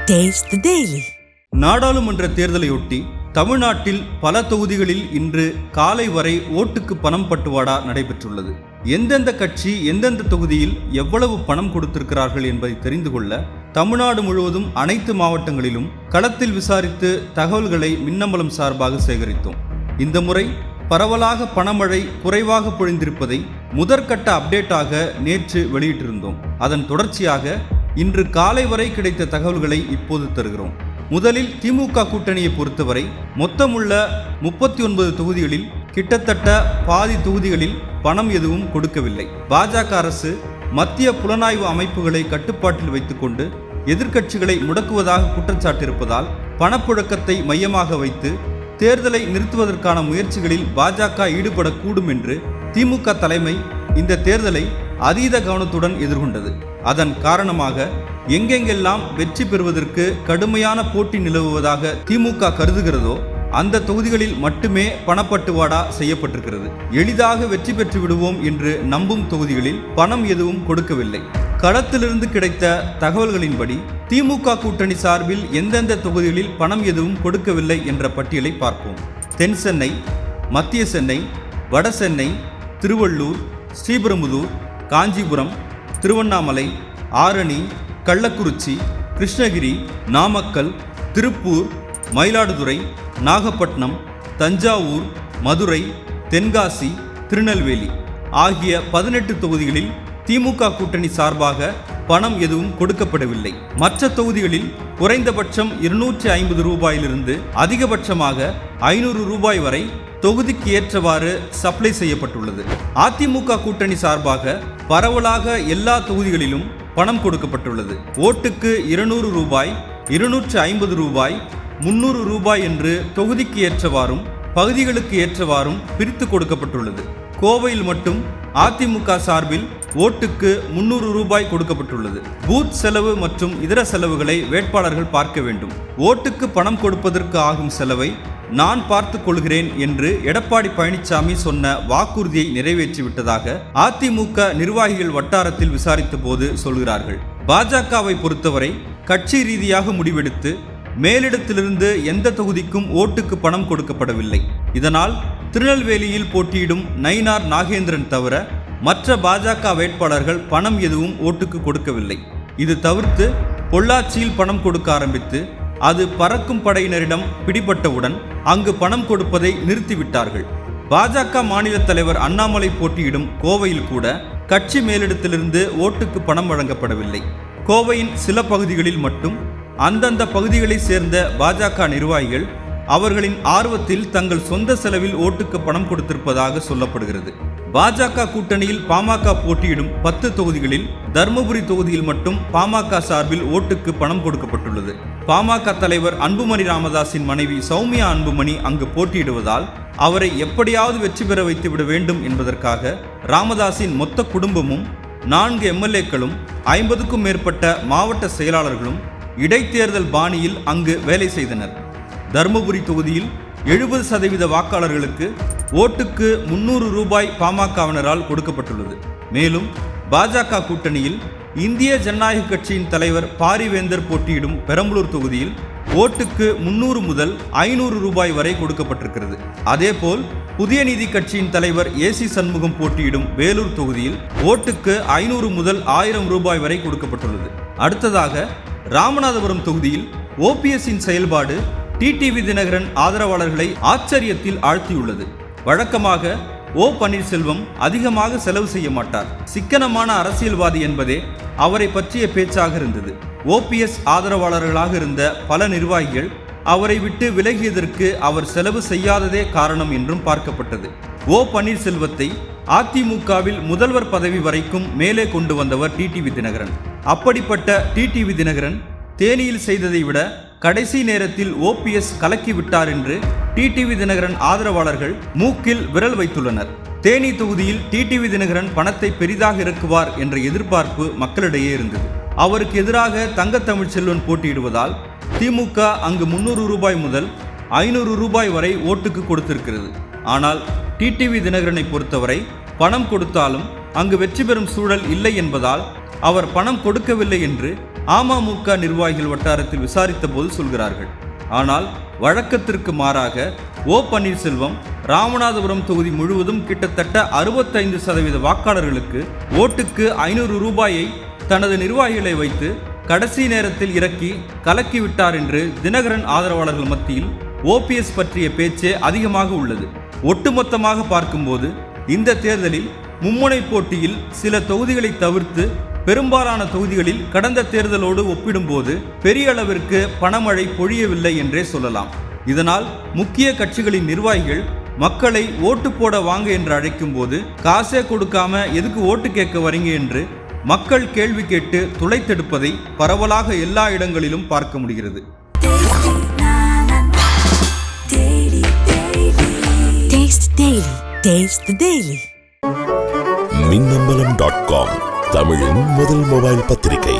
Taste the Daily. நாடாளுமன்ற தேர்தலையொட்டி தமிழ்நாட்டில் பல தொகுதிகளில் இன்று காலை வரை ஓட்டுக்கு பணம் பட்டுவாடா நடைபெற்றுள்ளது. எந்தெந்த கட்சி எந்தெந்த தொகுதியில் எவ்வளவு பணம் கொடுத்திருக்கிறார்கள் என்பதை தெரிந்து கொள்ள தமிழ்நாடு முழுவதும் அனைத்து மாவட்டங்களிலும் களத்தில் விசாரித்து தகவல்களை மின்னம்பலம் சார்பாக சேகரித்தோம். இந்த முறை பரவலாக பணமழை குறைவாக பொழிந்திருப்பதை முதற்கட்ட அப்டேட்டாக நேற்று வெளியிட்டிருந்தோம். அதன் தொடர்ச்சியாக இன்று காலை வரை கிடைத்த தகவல்களை இப்போது தருகிறோம். முதலில் திமுக கூட்டணியை பொறுத்தவரை மொத்தமுள்ள 39 தொகுதிகளில் கிட்டத்தட்ட பாதி தொகுதிகளில் பணம் எதுவும் கொடுக்கவில்லை. பாஜக அரசு மத்திய புலனாய்வு அமைப்புகளை கட்டுப்பாட்டில் வைத்துக்கொண்டு எதிர்க்கட்சிகளை முடக்குவதாக குற்றச்சாட்டிருப்பதால் பணப்புழக்கத்தை மையமாக வைத்து தேர்தலை நிறுத்துவதற்கான முயற்சிகளில் பாஜக ஈடுபடக்கூடும் என்று திமுக தலைமை இந்த தேர்தலை அதீத கவனத்துடன் எதிர்கொண்டது. அதன் காரணமாக எங்கெங்கெல்லாம் வெற்றி பெறுவதற்கு கடுமையான போட்டி நிலவுவதாக திமுக கருதுகிறதோ அந்த தொகுதிகளில் மட்டுமே பணப்பட்டுவாடா செய்யப்பட்டிருக்கிறது. எளிதாக வெற்றி பெற்று விடுவோம் என்று நம்பும் தொகுதிகளில் பணம் எதுவும் கொடுக்கவில்லை. களத்திலிருந்து கிடைத்த தகவல்களின்படி திமுக கூட்டணி சார்பில் எந்தெந்த தொகுதிகளில் பணம் எதுவும் கொடுக்கவில்லை என்ற பட்டியலை பார்ப்போம். தென் சென்னை, மத்திய சென்னை, வட சென்னை, திருவள்ளூர், ஸ்ரீபெரும்புதூர், காஞ்சிபுரம், திருவண்ணாமலை, ஆரணி, கள்ளக்குறிச்சி, கிருஷ்ணகிரி, நாமக்கல், திருப்பூர், மயிலாடுதுறை, நாகப்பட்டினம், தஞ்சாவூர், மதுரை, தென்காசி, திருநெல்வேலி ஆகிய 18 தொகுதிகளில் திமுக கூட்டணி சார்பாக பணம் எதுவும் கொடுக்கப்படவில்லை. மற்ற தொகுதிகளில் குறைந்தபட்சம் 250 ரூபாயிலிருந்து அதிகபட்சமாக 500 ரூபாய் வரை தொகுதிக்கு ஏற்றவாறு சப்ளை செய்யப்பட்டுள்ளது. அதிமுக கூட்டணி சார்பாக பரவலாக எல்லா தொகுதிகளிலும் பணம் கொடுக்கப்பட்டுள்ளது. ஓட்டுக்கு 200 ரூபாய், 250 ரூபாய், 300 ரூபாய் என்று தொகுதிக்கு ஏற்றவாறும் பகுதிகளுக்கு ஏற்றவாறும் பிரித்து கொடுக்கப்பட்டுள்ளது. கோவையில் மட்டும் அதிமுக சார்பில் ஓட்டுக்கு 300 ரூபாய் கொடுக்கப்பட்டுள்ளது. பூத் செலவு மற்றும் இதர செலவுகளை வேட்பாளர்கள் பார்க்க வேண்டும். ஓட்டுக்கு பணம் கொடுப்பதற்கு ஆகும் செலவை நான் பார்த்துக் கொள்கிறேன் என்று எடப்பாடி பழனிசாமி சொன்ன வாக்குறுதியை நிறைவேற்றிவிட்டதாக அதிமுக நிர்வாகிகள் வட்டாரத்தில் விசாரித்த போது சொல்கிறார்கள். பாஜகவை பொறுத்தவரை கட்சி ரீதியாக முடிவெடுத்து மேலிடத்திலிருந்து எந்த தொகுதிக்கும் ஓட்டுக்கு பணம் கொடுக்கப்படவில்லை. இதனால் திருநெல்வேலியில் போட்டியிடும் நயினார் நாகேந்திரன் தவிர மற்ற பாஜக வேட்பாளர்கள் பணம் எதுவும் ஓட்டுக்கு கொடுக்கவில்லை. இது தவிர்த்து பொள்ளாச்சியில் பணம் கொடுக்க ஆரம்பித்து அது பறக்கும் படையினரிடம் பிடிபட்டவுடன் அங்கு பணம் கொடுப்பதை நிறுத்திவிட்டார்கள். பாஜக மாநில தலைவர் அண்ணாமலை போட்டியிடும் கோவையில் கூட கட்சி மேலிடத்திலிருந்து ஓட்டுக்கு பணம் வழங்கப்படவில்லை. கோவையின் சில பகுதிகளில் மட்டும் அந்தந்த பகுதிகளை சேர்ந்த பாஜக நிர்வாகிகள் அவர்களின் ஆர்வத்தில் தங்கள் சொந்த செலவில் ஓட்டுக்கு பணம் கொடுத்திருப்பதாக சொல்லப்படுகிறது. பாஜக கூட்டணியில் பாமக போட்டியிடும் 10 தொகுதிகளில் தர்மபுரி தொகுதியில் மட்டும் பாமக சார்பில் ஓட்டுக்கு பணம் கொடுக்கப்பட்டுள்ளது. பாமக தலைவர் அன்புமணி ராமதாஸின் மனைவி சௌமியா அன்புமணி அங்கு போட்டியிடுவதால் அவரை எப்படியாவது வெற்றி பெற வைத்துவிட வேண்டும் என்பதற்காக ராமதாஸின் மொத்த குடும்பமும் 4 எம்எல்ஏக்களும் 50க்கும் மேற்பட்ட மாவட்ட செயலாளர்களும் இடைத்தேர்தல் பாணியில் அங்கு வேலை செய்தனர். தர்மபுரி தொகுதியில் 70% வாக்காளர்களுக்கு ஓட்டுக்கு 300 ரூபாய் பாமகவினரால் கொடுக்கப்பட்டுள்ளது. மேலும் பாஜக கூட்டணியில் இந்திய ஜனநாயக கட்சியின் தலைவர் பாரிவேந்தர் போட்டியிடும் பெரம்பலூர் தொகுதியில் ஓட்டுக்கு 300 முதல் 500 ரூபாய் வரை கொடுக்கப்பட்டிருக்கிறது. அதேபோல் புதிய நீதி கட்சியின் தலைவர் ஏசி சண்முகம் போட்டியிடும் வேலூர் தொகுதியில் ஓட்டுக்கு 500 முதல் 1000 ரூபாய் வரை கொடுக்கப்பட்டுள்ளது. அடுத்ததாக ராமநாதபுரம் தொகுதியில் ஓபிஎஸ்ஸின் செயல்பாடு டிடிவி தினகரன் ஆதரவாளர்களை ஆச்சரியத்தில் ஆழ்த்தியுள்ளது. வழக்கமாக ஓ பன்னீர்செல்வம் அதிகமாக செலவு செய்ய மாட்டார். சிக்கனமான அரசியல்வாதி என்பதே அவரை பற்றிய பேச்சாக இருந்தது. ஓபிஎஸ் ஆதரவாளர்களாக இருந்த பல நிர்வாகிகள் அவரை விட்டு விலகியதற்கு அவர் செலவு செய்யாததே காரணம் என்றும் பார்க்கப்பட்டது. ஓ பன்னீர்செல்வத்தை அதிமுகவில் முதல்வர் பதவி வரைக்கும் மேலே கொண்டு வந்தவர் டிடிவி தினகரன். அப்படிப்பட்ட டிடிவி தினகரன் தேனியில் செய்ததை விட கடைசி நேரத்தில் ஓபிஎஸ் கலக்கி விட்டார் என்று டிடிவி தினகரன் ஆதரவாளர்கள் மூக்கில் விரல் வைத்துள்ளனர். தேனி தொகுதியில் டிடிவி தினகரன் பணத்தை பெரிதாக இறக்குவார் என்ற எதிர்பார்ப்பு மக்களிடையே இருந்தது. அவருக்கு எதிராக தங்க தமிழ்ச்செல்வன் போட்டியிடுவதால் திமுக அங்கு 300 ரூபாய் முதல் 500 ரூபாய் வரை ஓட்டுக்கு கொடுத்திருக்கிறது. ஆனால் டிடிவி தினகரனை பொறுத்தவரை பணம் கொடுத்தாலும் அங்கு வெற்றி பெறும் சூழல் இல்லை என்பதால் அவர் பணம் கொடுக்கவில்லை என்று அமமுக நிர்வாகிகள் வட்டாரத்தில் விசாரித்த போது சொல்கிறார்கள். ஆனால் வழக்கத்திற்கு மாறாக ஓ பன்னீர்செல்வம் ராமநாதபுரம் தொகுதி முழுவதும் கிட்டத்தட்ட 65% வாக்காளர்களுக்கு ஓட்டுக்கு 500 ரூபாயை தனது நிர்வாகிகளை வைத்து கடைசி நேரத்தில் இறக்கி கலக்கிவிட்டார் என்று தினகரன் ஆதரவாளர்கள் மத்தியில் ஓபிஎஸ் பற்றிய பேச்சே அதிகமாக உள்ளது. ஒட்டுமொத்தமாக பார்க்கும்போது இந்த தேர்தலில் மும்முனை போட்டியில் சில தொகுதிகளை தவிர்த்து பெரும்பாலான தொகுதிகளில் கடந்த தேர்தலோடு ஒப்பிடும்போது பெரிய அளவிற்கு பணமழை பொழியவில்லை என்றே சொல்லலாம். இதனால் முக்கிய கட்சிகளின் நிர்வாகிகள் மக்களை ஓட்டு போட வாங்க என்று அழைக்கும் போது காசே கொடுக்காம எதுக்கு ஓட்டு கேட்க வரீங்க என்று மக்கள் கேள்வி கேட்டு துளைத்தெடுப்பதை பரவலாக எல்லா இடங்களிலும் பார்க்க முடிகிறது. மின்னம்பலம்.com தமிழின் முதல் மொபைல் பத்திரிகை.